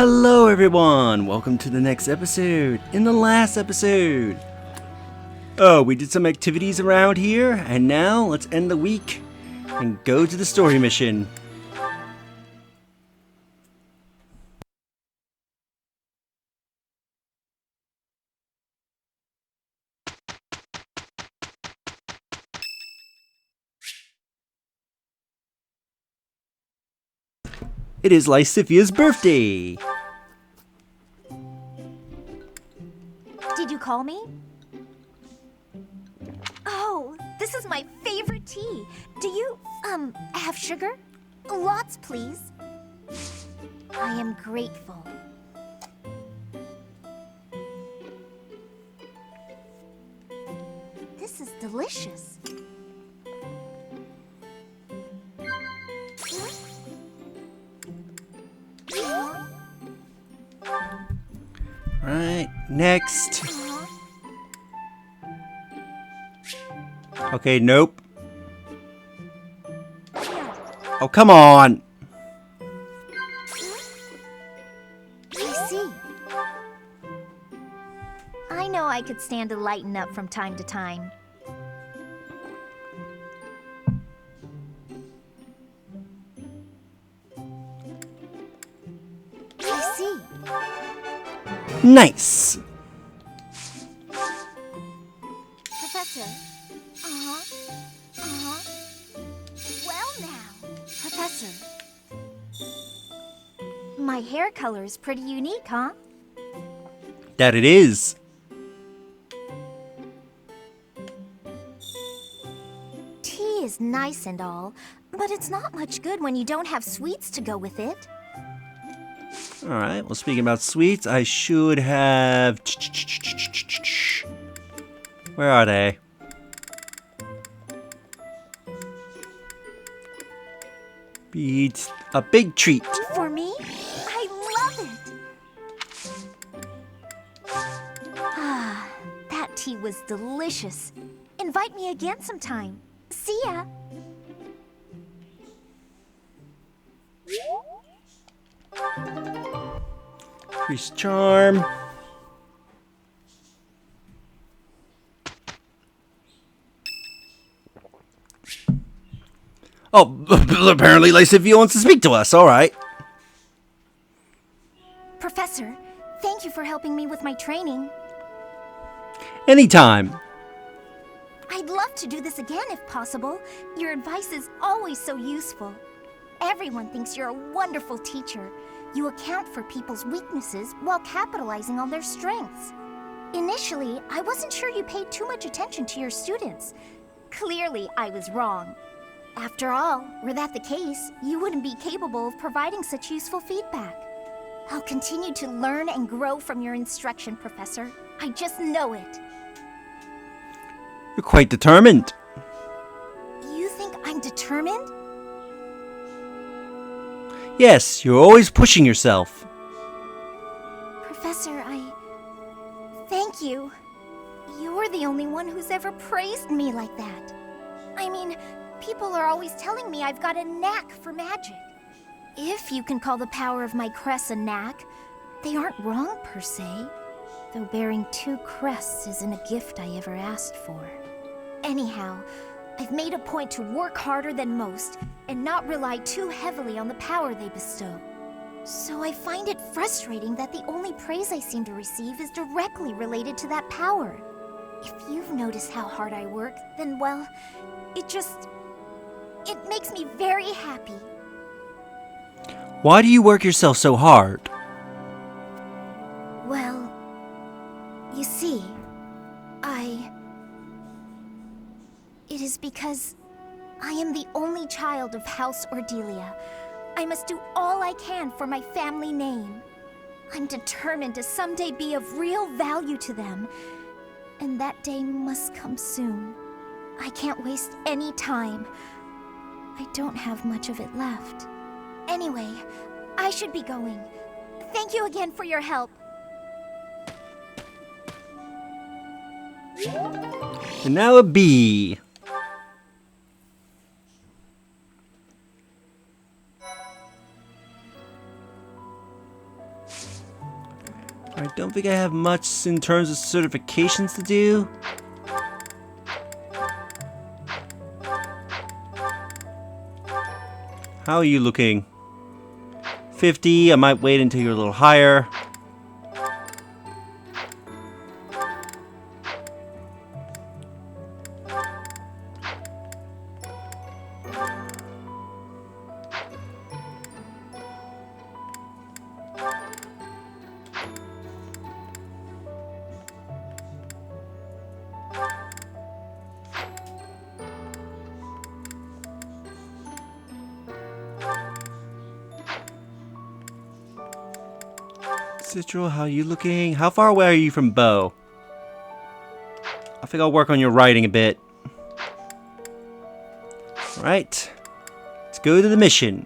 Hello everyone! Welcome to the next episode. In the last episode, we did some activities around here, and now let's end the week and go to the story mission. It is Lysiphia's birthday! Did you call me? Oh, this is my favorite tea. Do you, have sugar? Lots, please. I am grateful. This is delicious. Right, next. Okay, nope. Oh, come on! I see. I know I could stand to lighten up from time to time. I see. Nice! Professor. Well now, Professor. My hair color is pretty unique, huh? That it is. Tea is nice and all, but it's not much good when you don't have sweets to go with it. Alright, well, speaking about sweets, I should have... Where are they? Beads. A big treat. For me? I love it! Ah, that tea was delicious. Invite me again sometime. See ya! Increase charm. Oh, apparently Lysithia wants to speak to us. Alright. Professor, thank you for helping me with my training. Anytime. I'd love to do this again if possible. Your advice is always so useful. Everyone thinks you're a wonderful teacher. You account for people's weaknesses while capitalizing on their strengths. Initially, I wasn't sure you paid too much attention to your students. Clearly, I was wrong. After all, were that the case, you wouldn't be capable of providing such useful feedback. I'll continue to learn and grow from your instruction, Professor. I just know it. You're quite determined. You think I'm determined? Yes, you're always pushing yourself. Professor, thank you. You're the only one who's ever praised me like that. I mean, people are always telling me I've got a knack for magic. If you can call the power of my crests a knack, they aren't wrong per se. Though bearing 2 crests isn't a gift I ever asked for. Anyhow, I've made a point to work harder than most and not rely too heavily on the power they bestow. So I find it frustrating that the only praise I seem to receive is directly related to that power. If you've noticed how hard I work, then well, it makes me very happy. Why do you work yourself so hard? Well, you see, It is because I am the only child of House Ordelia. I must do all I can for my family name. I'm determined to someday be of real value to them, and that day must come soon. I can't waste any time. I don't have much of it left. Anyway, I should be going. Thank you again for your help. And now a bee. don't think I have much in terms of certifications to do. How are you looking? 50, I might wait until you're a little higher. Citral, how are you looking? How far away are you from Bo? I think I'll work on your writing a bit. Alright. Let's go to the mission.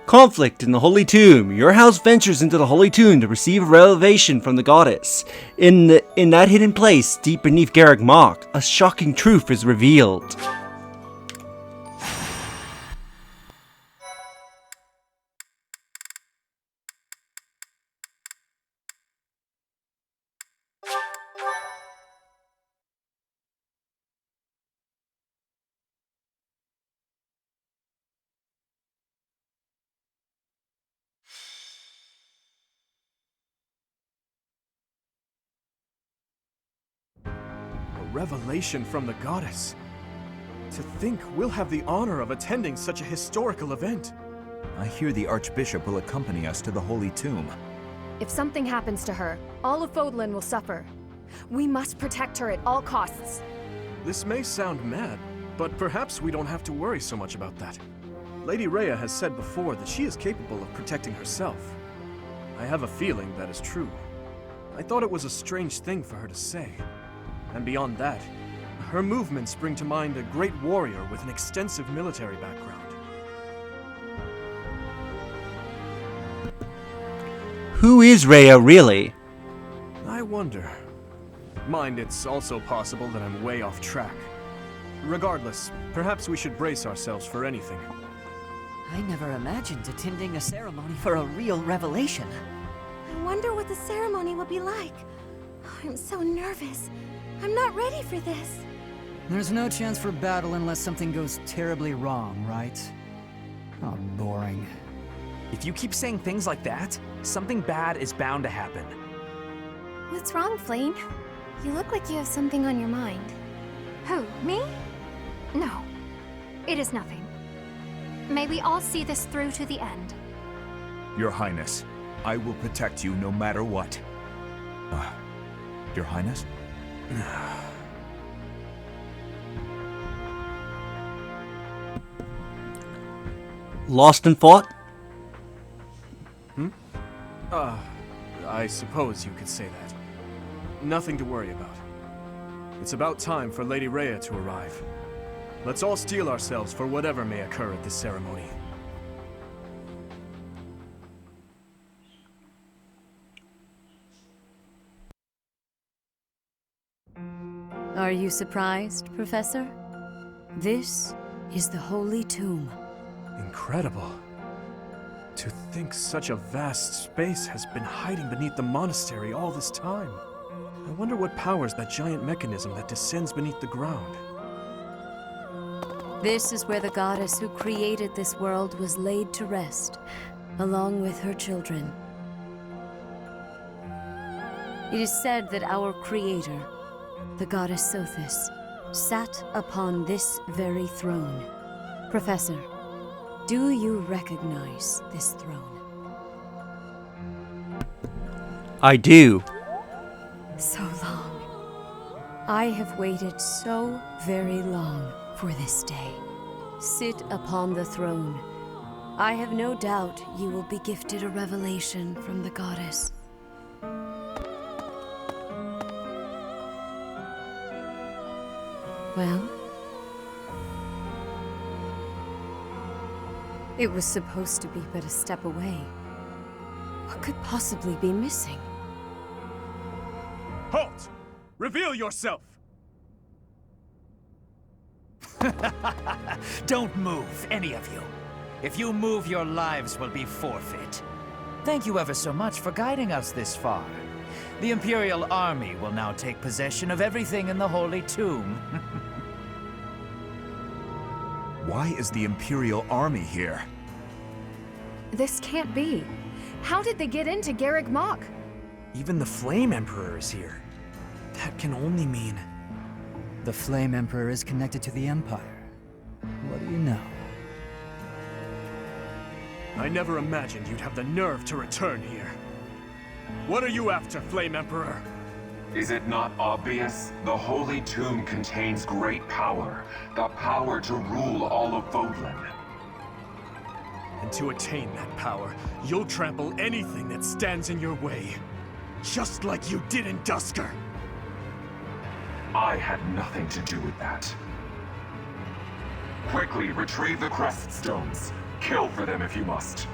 Conflict in the Holy Tomb. Your house ventures into the Holy Tomb to receive a revelation from the goddess. In that hidden place, deep beneath Garrick Mach, a shocking truth is revealed. Revelation from the goddess. To think we'll have the honor of attending such a historical event. I hear the Archbishop will accompany us to the Holy Tomb. If something happens to her, all of Fodlan will suffer. We must protect her at all costs. This may sound mad, but perhaps we don't have to worry so much about that. Lady Rhea has said before that she is capable of protecting herself. I have a feeling that is true. I thought it was a strange thing for her to say. And beyond that, her movements bring to mind a great warrior with an extensive military background. Who is Rhea, really? I wonder. Mind, it's also possible that I'm way off track. Regardless, perhaps we should brace ourselves for anything. I never imagined attending a ceremony for a real revelation. I wonder what the ceremony will be like. I'm so nervous. I'm not ready for this. There's no chance for battle unless something goes terribly wrong, right? Oh, boring. If you keep saying things like that, something bad is bound to happen. What's wrong, Flame? You look like you have something on your mind. Who, me? No, it is nothing. May we all see this through to the end. Your Highness, I will protect you no matter what. Your Highness? Lost in thought? I suppose you could say that. Nothing to worry about. It's about time for Lady Rhea to arrive. Let's all steel ourselves for whatever may occur at this ceremony. Are you surprised, Professor? This is the Holy Tomb. Incredible. To think such a vast space has been hiding beneath the monastery all this time. I wonder what powers that giant mechanism that descends beneath the ground. This is where the goddess who created this world was laid to rest, along with her children. It is said that our creator, the goddess Sothis, sat upon this very throne. Professor, do you recognize this throne? I do. So long. I have waited so very long for this day. Sit upon the throne. I have no doubt you will be gifted a revelation from the goddess. Well? It was supposed to be but a step away. What could possibly be missing? Halt! Reveal yourself! Don't move, any of you. If you move, your lives will be forfeit. Thank you ever so much for guiding us this far. The Imperial Army will now take possession of everything in the Holy Tomb. Why is the Imperial Army here? This can't be. How did they get into Garreg Mach? Even the Flame Emperor is here. That can only mean... The Flame Emperor is connected to the Empire. What do you know? I never imagined you'd have the nerve to return here. What are you after, Flame Emperor? Is it not obvious? The Holy Tomb contains great power. The power to rule all of Vodland. And to attain that power, you'll trample anything that stands in your way. Just like you did in Dusker. I had nothing to do with that. Quickly retrieve the crest stones. Kill for them if you must.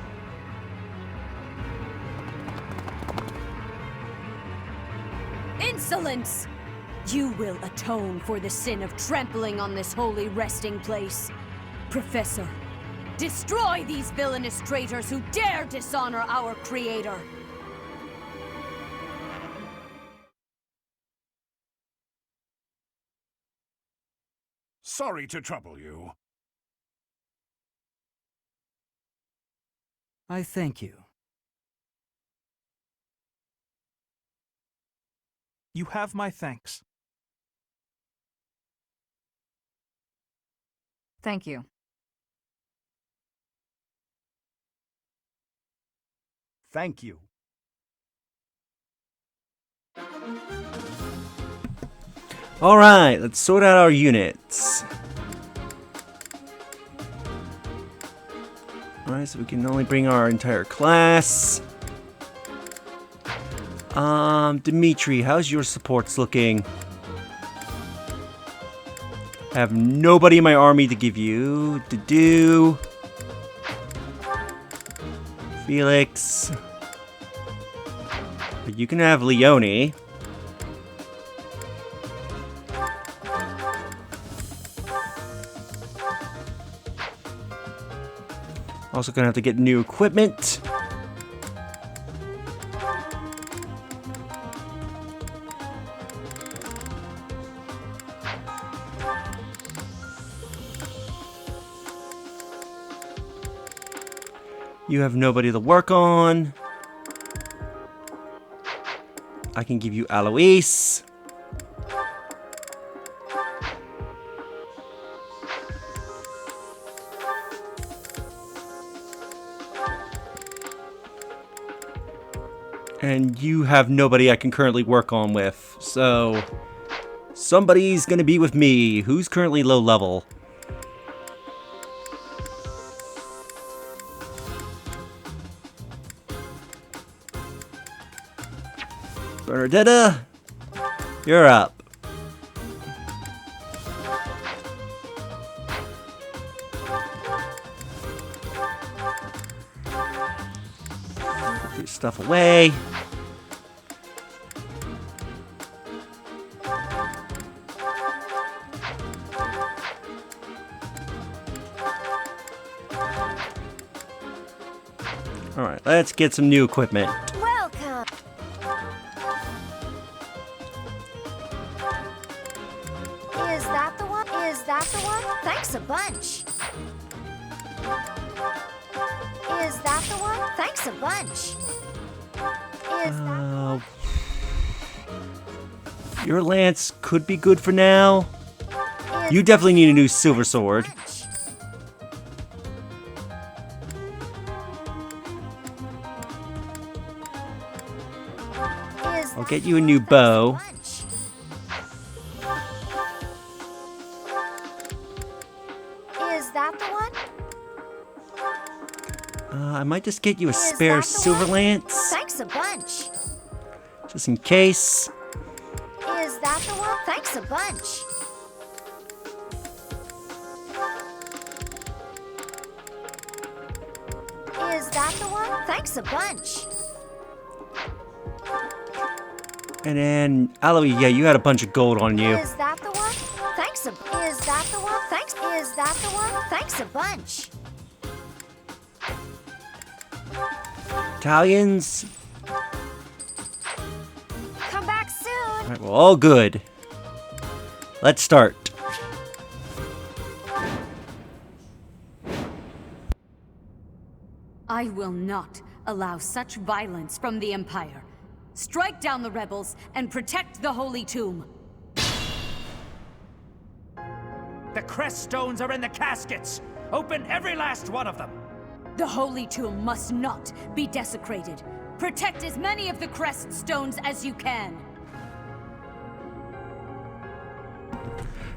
Insolence! You will atone for the sin of trampling on this holy resting place. Professor, destroy these villainous traitors who dare dishonor our creator. Sorry to trouble you. I thank you. You have my thanks. Thank you. Thank you. Alright, let's sort out our units. Alright, so we can only bring our entire class. Dimitri, how's your supports looking? I have nobody in my army to give you. Felix. But you can have Leone. Also gonna have to get new equipment. You have nobody to work on. I can give you Alois. And you have nobody I can currently work on with. So somebody's gonna be with me. Who's currently low level? Bernadetta, you're up. Put your stuff away. All right, let's get some new equipment. Welcome. Is that the one? Is that the one? Thanks a bunch. Is that the one? Thanks a bunch. Is that Your lance could be good for now. is You definitely need a new silver sword. bunch? Is I'll that get the you a one? new Thanks bow. bunch. Is that the one? I might just get you a Is spare that the silver one? lance, Thanks a bunch. just in case. Is that the one? Thanks a bunch. Is that the one? Thanks a bunch. And then, Aloe, yeah, you had a bunch of gold on you. Is that the one? Thanks a. Is that the one? Thanks. Is that the one? Thanks a bunch. Italians. Come back soon. Alright, well, all good. Let's start. I will not allow such violence from the Empire. Strike down the rebels and protect the Holy Tomb. The crest stones are in the caskets! Open every last one of them! The Holy Tomb must not be desecrated. Protect as many of the crest stones as you can.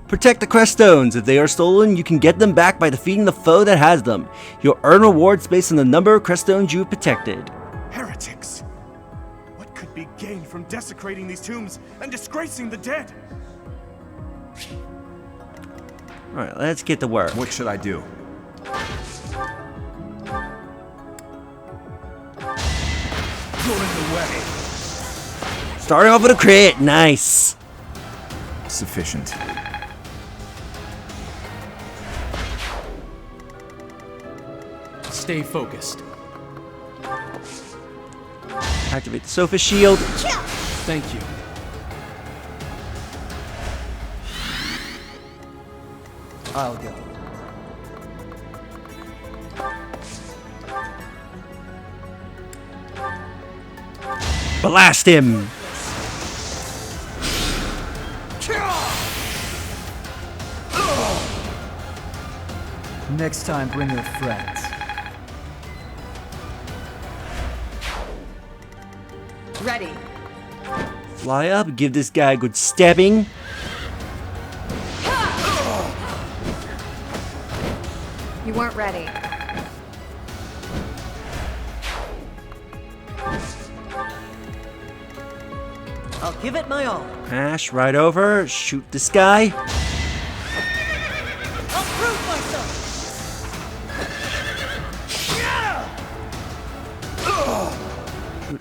Protect the crest stones. If they are stolen, you can get them back by defeating the foe that has them. You'll earn rewards based on the number of crest stones you have protected. Heretics! What could be gained from desecrating these tombs and disgracing the dead? Alright, let's get to work. What should I do? You're in the way. Starting off with a crit. Nice. Sufficient. Stay focused. Activate the Sofa Shield. Thank you. I'll go. Blast him. Next time, bring your friends. Ready. Fly up. Give this guy a good stabbing. You weren't ready. I'll give it my all. Ash right over. Shoot this guy. I'll prove myself.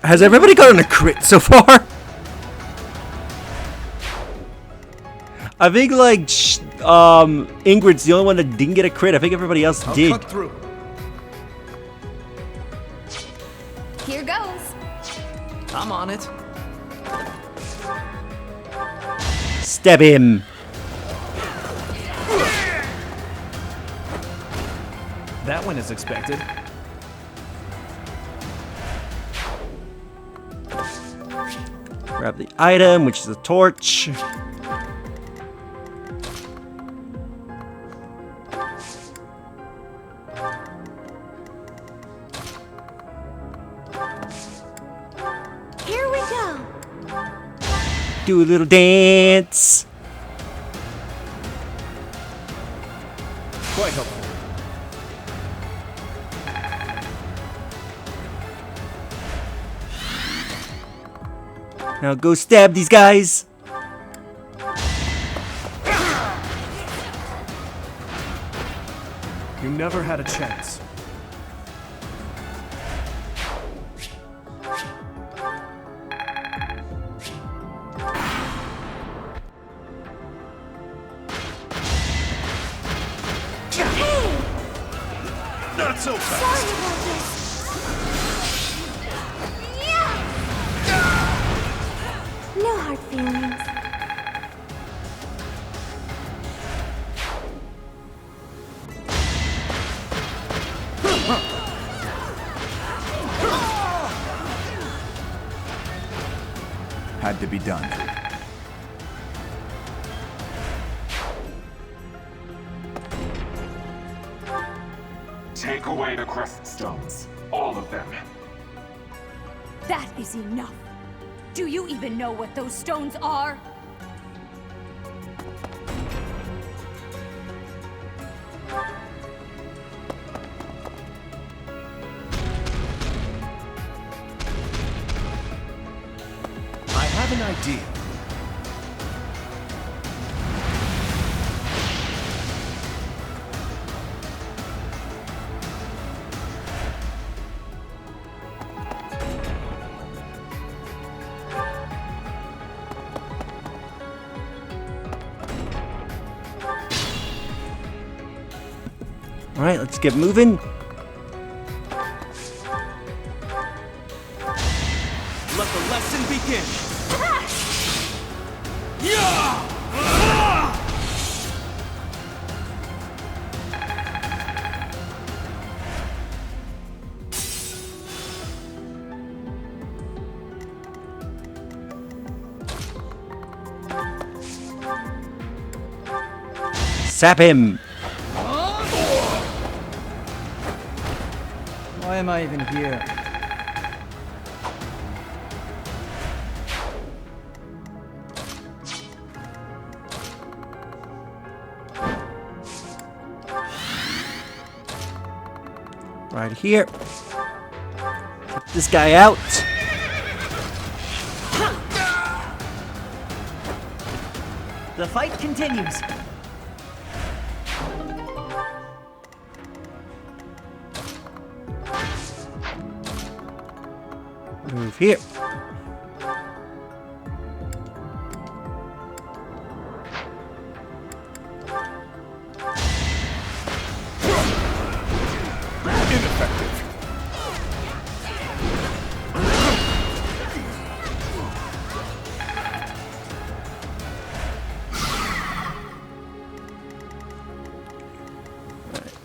Has everybody gotten a crit so far? I think like Ingrid's the only one that didn't get a crit. I think everybody else did. Cut through. Here goes. I'm on it. Stab him. That went as expected. Grab the item, which is a torch. Here we go. Do a little dance. Quite helpful. Now go stab these guys. You never had a chance. Not so fast. Sorry about this. No hard feelings. Had to be done. Take away the crest stones. All of them. That is enough. Do you even know what those stones are? I have an idea. All right, let's get moving. Let the lesson begin! Sap him! Why am I even here? Right here. Take this guy out. The fight continues. Move here. Ineffective.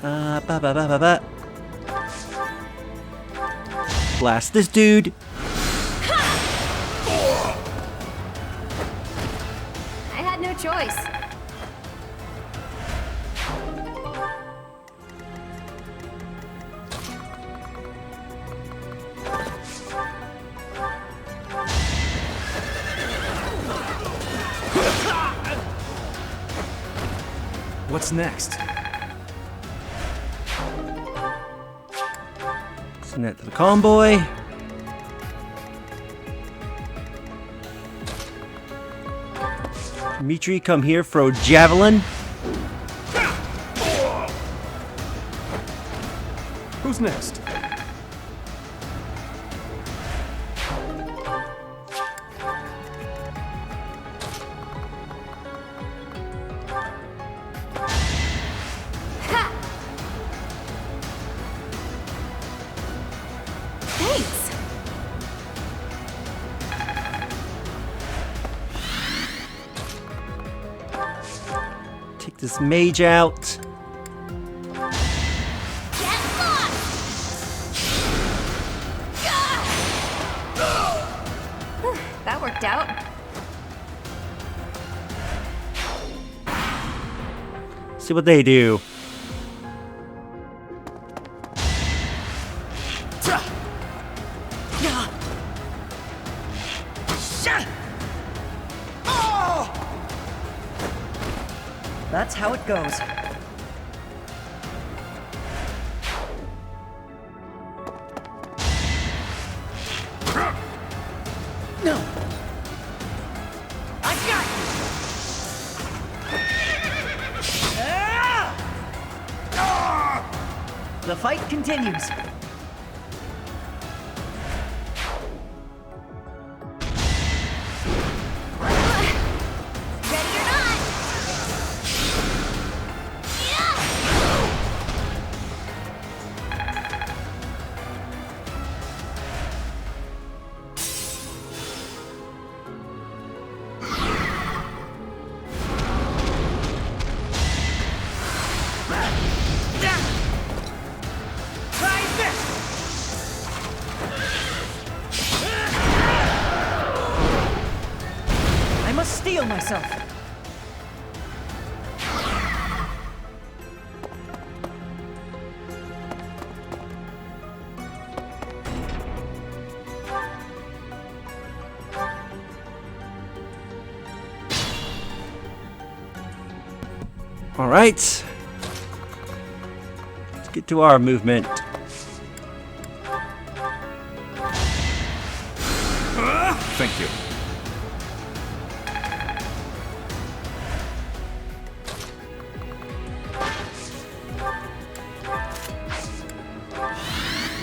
Ba. Blast this dude. I had no choice. What's next? Send that to the convoy. Dimitri, come here, throw javelin. Who's next? Thanks. Take this mage out. That worked out. See what they do. That's how it goes. No. I got you. The fight continues. I must steel myself. All right. Let's get to our movement. Thank you.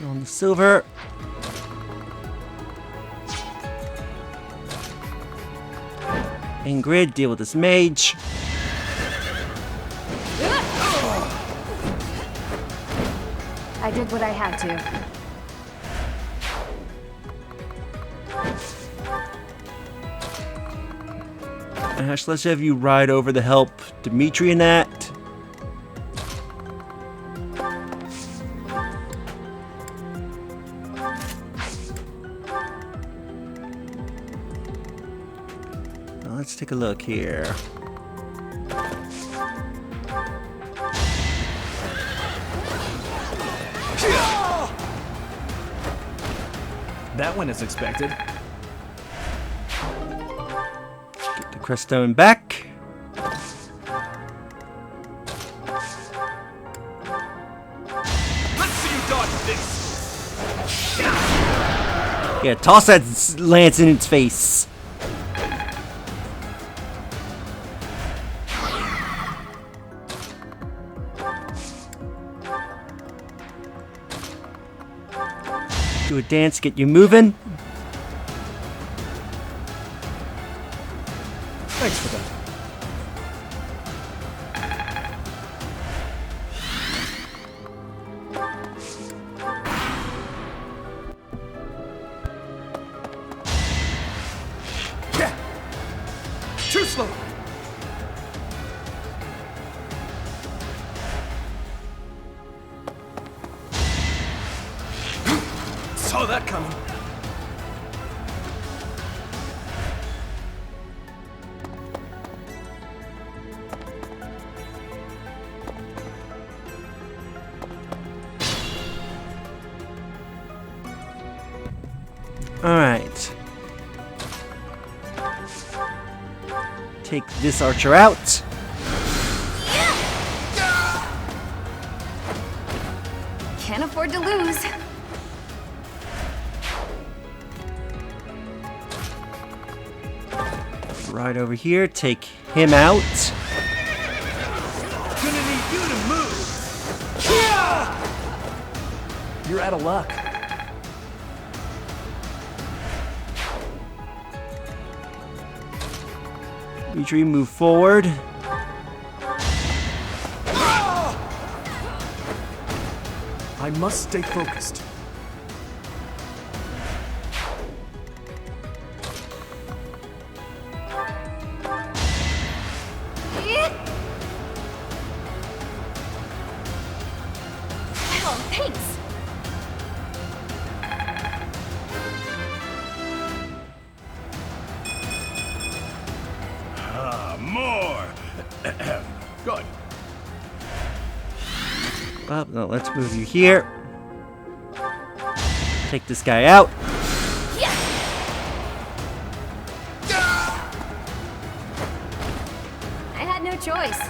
On the silver. Ingrid, deal with this mage. I did what I had to. Ash, let's have you ride over to help Dimitri in that. Now let's take a look here. That went as expected. Get the Crestone back. Let's see you dodge this! Yeah, toss that lance in its face. Do a dance, get you moving. Thanks for that. Yeah. Too slow. Saw that coming. Alright. Take this archer out. Can't afford to lose. Right over here, take him out. Gonna need you to move. You're out of luck. Dimitri, move forward. I must stay focused. Oh, thanks. More! Good. No, let's move you here. Take this guy out. I had no choice.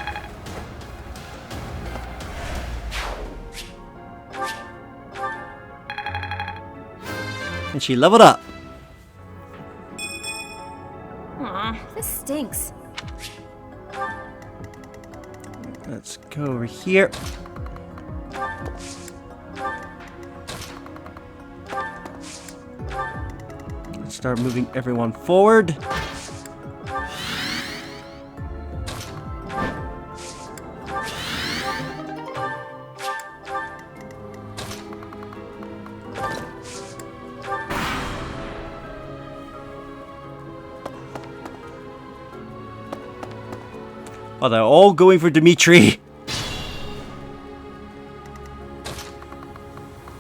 And she leveled up. Aw, this stinks. Let's go over here. Let's start moving everyone forward. Oh, they're all going for Dimitri.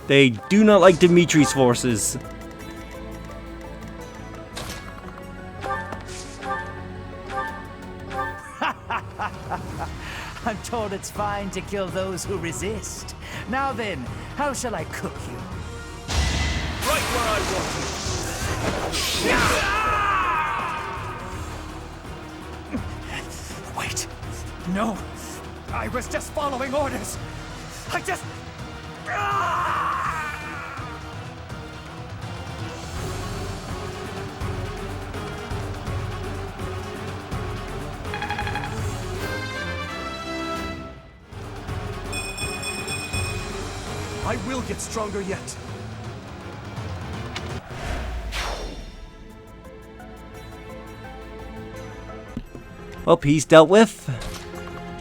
They do not like Dimitri's forces. I'm told it's fine to kill those who resist. Now then, how shall I cook you? Right where I want you. Wait. No. I was just following orders. I just... I will get stronger yet. Well, he's dealt with.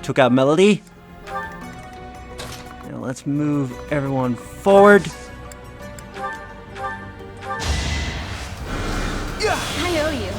Took out Melody. Now let's move everyone forward. I owe you.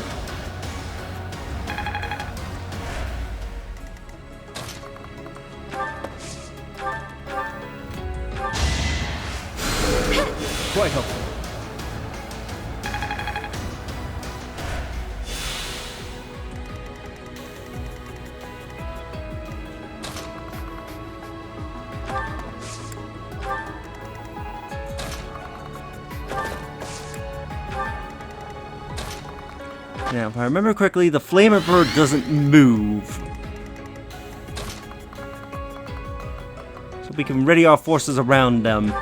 Now, if I remember correctly, the Flame Emperor doesn't move. So we can ready our forces around them.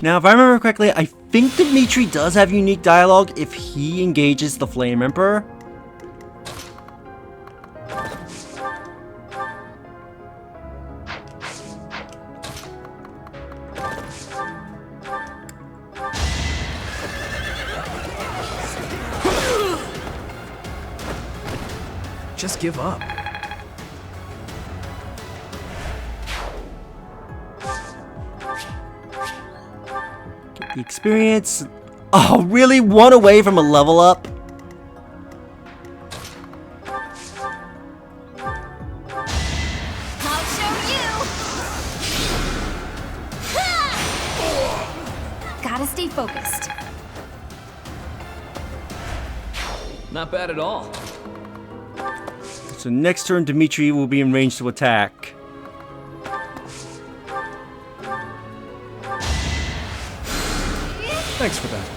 Now, if I remember correctly, I think Dimitri does have unique dialogue if he engages the Flame Emperor. Just give up. Get the experience. Oh, really? One away from a level up? I'll show you! Gotta stay focused. Not bad at all. So next turn, Dimitri will be in range to attack. Thanks for that.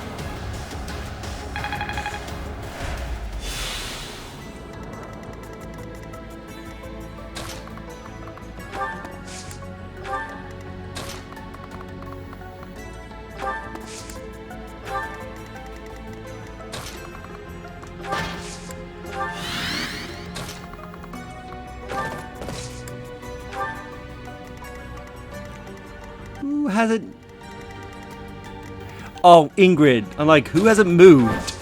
Who hasn't... Oh, Ingrid. I'm like, who hasn't moved?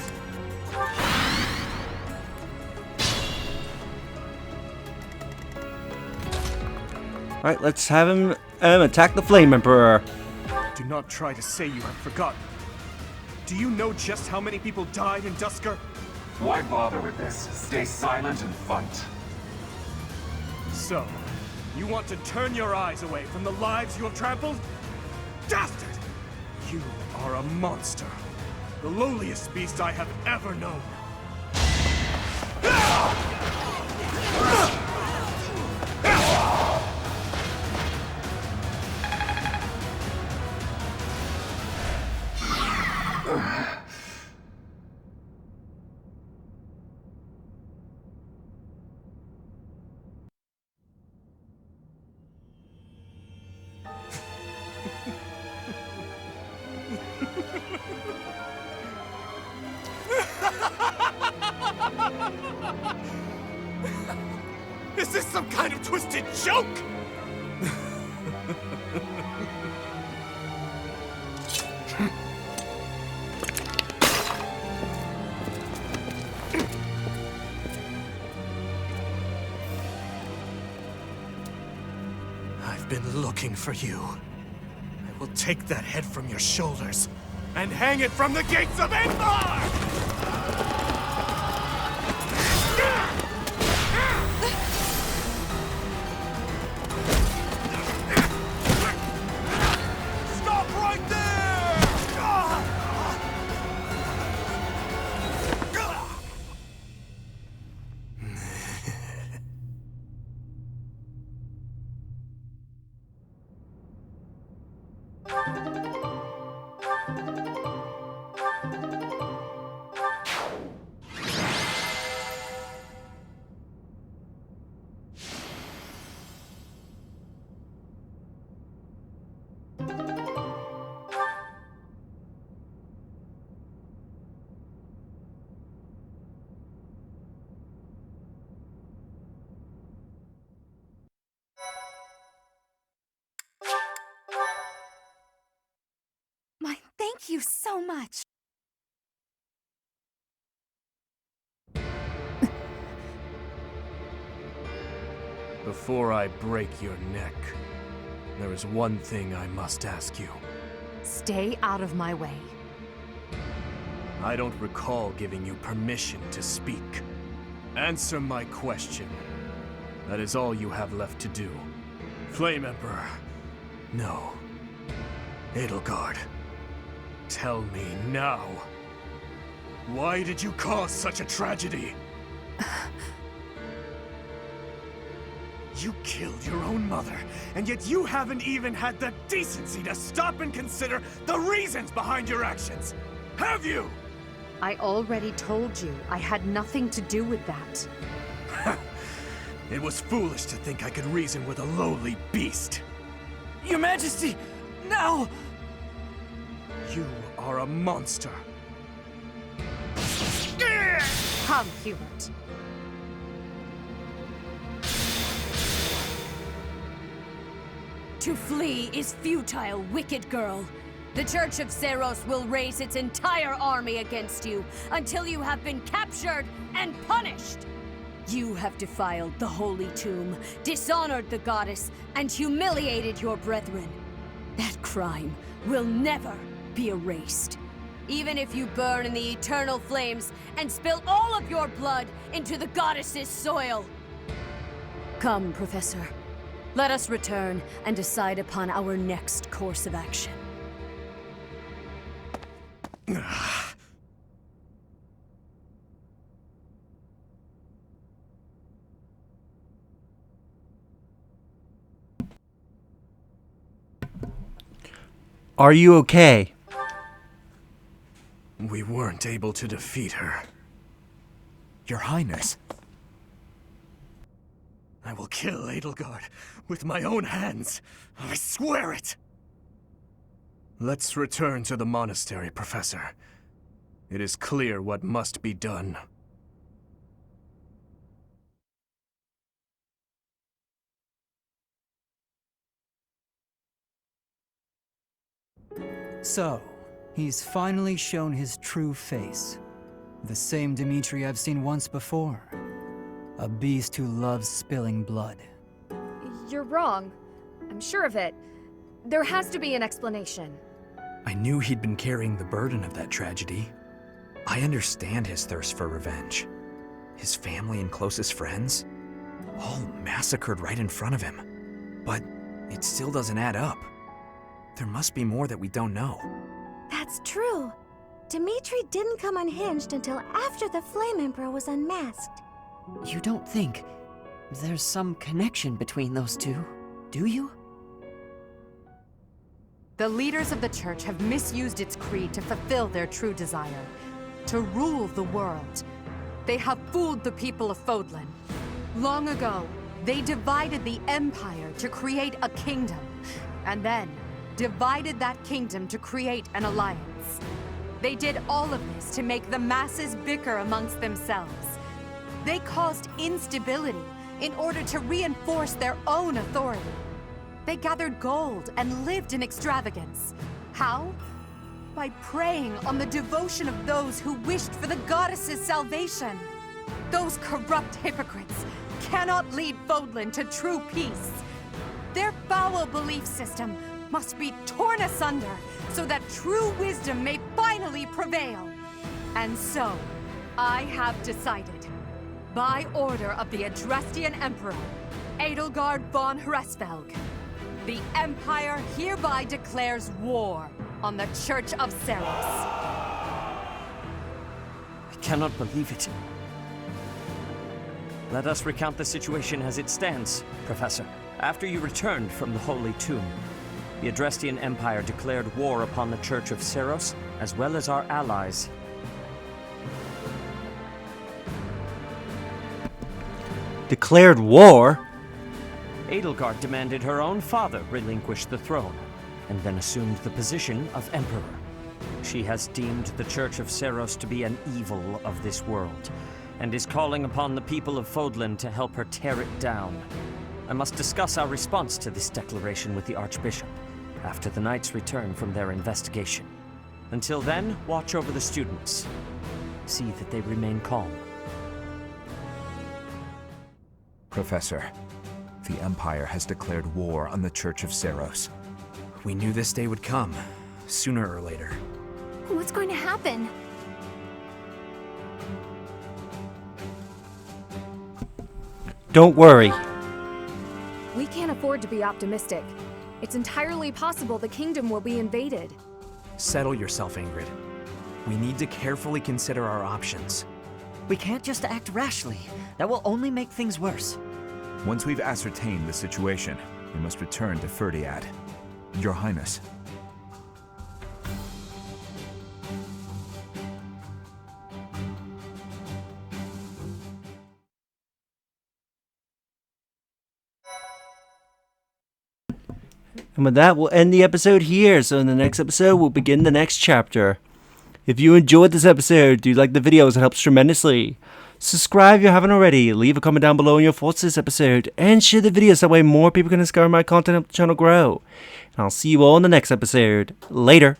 Alright, let's have him attack the Flame Emperor. Do not try to say you have forgotten. Do you know just how many people died in Dusker? Why bother with this? Stay silent and fight. So, you want to turn your eyes away from the lives you have trampled? Dastard! You are a monster. The lowliest beast I have ever known. Is this some kind of twisted joke? I've been looking for you. I will take that head from your shoulders and hang it from the gates of Endor! Thank you so much. Before I break your neck, there is one thing I must ask you. Stay out of my way. I don't recall giving you permission to speak. Answer my question. That is all you have left to do. Flame Emperor. No. Edelgard. Tell me now. Why did you cause such a tragedy? You killed your own mother, and yet you haven't even had the decency to stop and consider the reasons behind your actions! Have you? I already told you I had nothing to do with that. It was foolish to think I could reason with a lowly beast. Your Majesty, no! You are a monster. Come, Hubert. To flee is futile, wicked girl. The Church of Seros will raise its entire army against you until you have been captured and punished. You have defiled the Holy Tomb, dishonored the goddess, and humiliated your brethren. That crime will never be erased. Even if you burn in the eternal flames and spill all of your blood into the goddess's soil. Come, Professor. Let us return and decide upon our next course of action. Are you okay? We weren't able to defeat her. Your Highness. I will kill Edelgard with my own hands. I swear it! Let's return to the monastery, Professor. It is clear what must be done. So, he's finally shown his true face. The same Dimitri I've seen once before. A beast who loves spilling blood. You're wrong. I'm sure of it. There has to be an explanation. I knew he'd been carrying the burden of that tragedy. I understand his thirst for revenge. His family and closest friends, all massacred right in front of him. But it still doesn't add up. There must be more that we don't know. That's true. Dimitri didn't come unhinged until after the Flame Emperor was unmasked. You don't think there's some connection between those two, do you? The leaders of the Church have misused its creed to fulfill their true desire. To rule the world. They have fooled the people of Fodlan. Long ago, they divided the Empire to create a kingdom. And then, divided that kingdom to create an alliance. They did all of this to make the masses bicker amongst themselves. They caused instability in order to reinforce their own authority. They gathered gold and lived in extravagance. How? By preying on the devotion of those who wished for the goddess's salvation. Those corrupt hypocrites cannot lead Fodlan to true peace. Their foul belief system must be torn asunder so that true wisdom may finally prevail. And so, I have decided, by order of the Adrestian Emperor, Edelgard von Hresvelg, the Empire hereby declares war on the Church of Seros. I cannot believe it. Let us recount the situation as it stands, Professor. After you returned from the Holy Tomb, the Adrestian Empire declared war upon the Church of Seros, as well as our allies. Declared war? Edelgard demanded her own father relinquish the throne, and then assumed the position of Emperor. She has deemed the Church of Seros to be an evil of this world, and is calling upon the people of Fodlan to help her tear it down. I must discuss our response to this declaration with the Archbishop, after the Knights return from their investigation. Until then, watch over the students. See that they remain calm. Professor, the Empire has declared war on the Church of Seros. We knew this day would come, sooner or later. What's going to happen? Don't worry. We can't afford to be optimistic. It's entirely possible the kingdom will be invaded. Settle yourself, Ingrid. We need to carefully consider our options. We can't just act rashly. That will only make things worse. Once we've ascertained the situation, we must return to Ferdiad. Your Highness. And with that, we'll end the episode here. So in the next episode, we'll begin the next chapter. If you enjoyed this episode, do like the videos, it helps tremendously. Subscribe if you haven't already, leave a comment down below on your thoughts this episode, and share the videos that way more people can discover my content and help the channel grow. And I'll see you all in the next episode. Later.